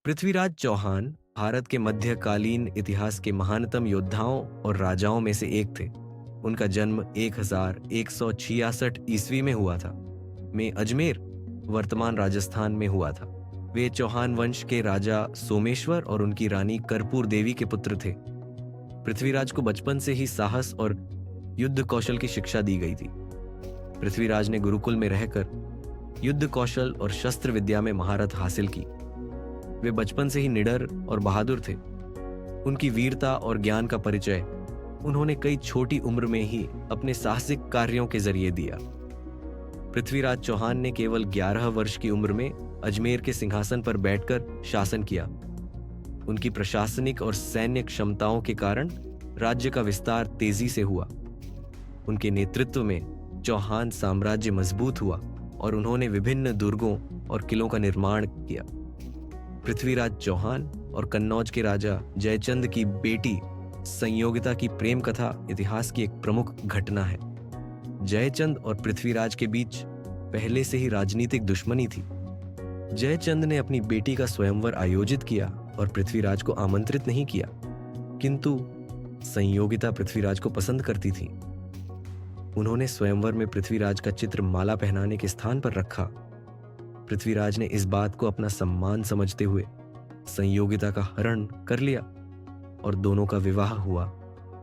पृथ्वीराज चौहान भारत के मध्यकालीन इतिहास के महानतम योद्धाओं और राजाओं में से एक थे। उनका जन्म 1166 ईस्वी में हुआ था। में अजमेर, वर्तमान राजस्थान में हुआ था। वे चौहान वंश के राजा सोमेश्वर और उनकी रानी कर्पूर देवी के पुत्र थे। पृथ्वीराज को बचपन से ही साहस और युद्ध कौशल की शिक्षा दी गई थी। पृथ्वीराज ने गुरुकुल में रहकर युद्ध कौशल और शस्त्र विद्या में महारत हासिल की। वे बचपन से ही निडर और बहादुर थे। उनकी वीरता और ज्ञान का परिचय उन्होंने कई छोटी उम्र में ही अपने साहसिक कार्यों के जरिए दिया। पृथ्वीराज चौहान ने केवल 11 वर्ष की उम्र में अजमेर के सिंहासन पर बैठकर शासन किया। उनकी प्रशासनिक और सैन्य क्षमताओं के कारण राज्य का विस्तार तेजी से हुआ। उनके नेतृत्व में चौहान साम्राज्य मजबूत हुआ और उन्होंने विभिन्न दुर्गों और किलों का निर्माण किया। पृथ्वीराज चौहान और कन्नौज के राजा जयचंद की बेटी संयोगिता की प्रेम कथा इतिहास की एक प्रमुख घटना है। जयचंद और पृथ्वीराज के बीच पहले से ही राजनीतिक दुश्मनी थी। जयचंद ने अपनी बेटी का स्वयंवर आयोजित किया और पृथ्वीराज को आमंत्रित नहीं किया, किंतु संयोगिता पृथ्वीराज को पसंद करती थी। उन्होंने स्वयंवर में पृथ्वीराज का चित्र माला पहनाने के स्थान पर रखा। पृथ्वीराज ने इस बात को अपना सम्मान समझते हुए संयोगिता का हरण कर लिया और दोनों का विवाह हुआ।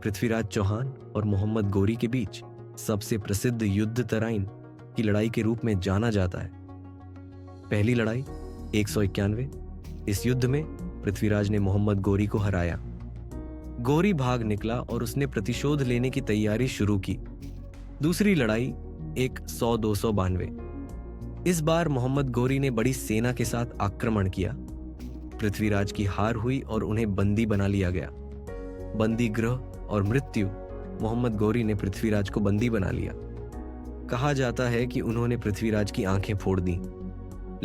पृथ्वीराज चौहान और मोहम्मद गोरी के बीच सबसे प्रसिद्ध युद्ध तराइन की लड़ाई के रूप में जाना जाता है। पहली लड़ाई 191। इस युद्ध में पृथ्वीराज ने मोहम्मद गोरी को हराया। गोरी भाग निकला और उसने प्रतिशोध लेने की तैयारी शुरू की। दूसरी लड़ाई 100-292। इस बार मोहम्मद गोरी ने बड़ी सेना के साथ आक्रमण किया। पृथ्वीराज की हार हुई और उन्हें बंदी बना लिया गया। बंदी गृह और मृत्यु। मोहम्मद गोरी ने पृथ्वीराज को बंदी बना लिया। कहा जाता है कि उन्होंने पृथ्वीराज की आंखें फोड़ दी,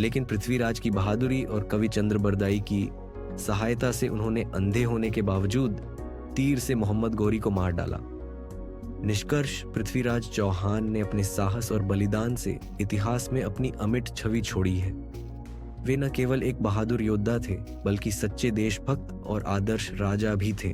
लेकिन पृथ्वीराज की बहादुरी और कवि चंद्र बरदाई की सहायता से उन्होंने अंधे होने के बावजूद तीर से मोहम्मद गोरी को मार डाला। निष्कर्ष, पृथ्वीराज चौहान ने अपने साहस और बलिदान से इतिहास में अपनी अमिट छवि छोड़ी है। वे न केवल एक बहादुर योद्धा थे, बल्कि सच्चे देशभक्त और आदर्श राजा भी थे।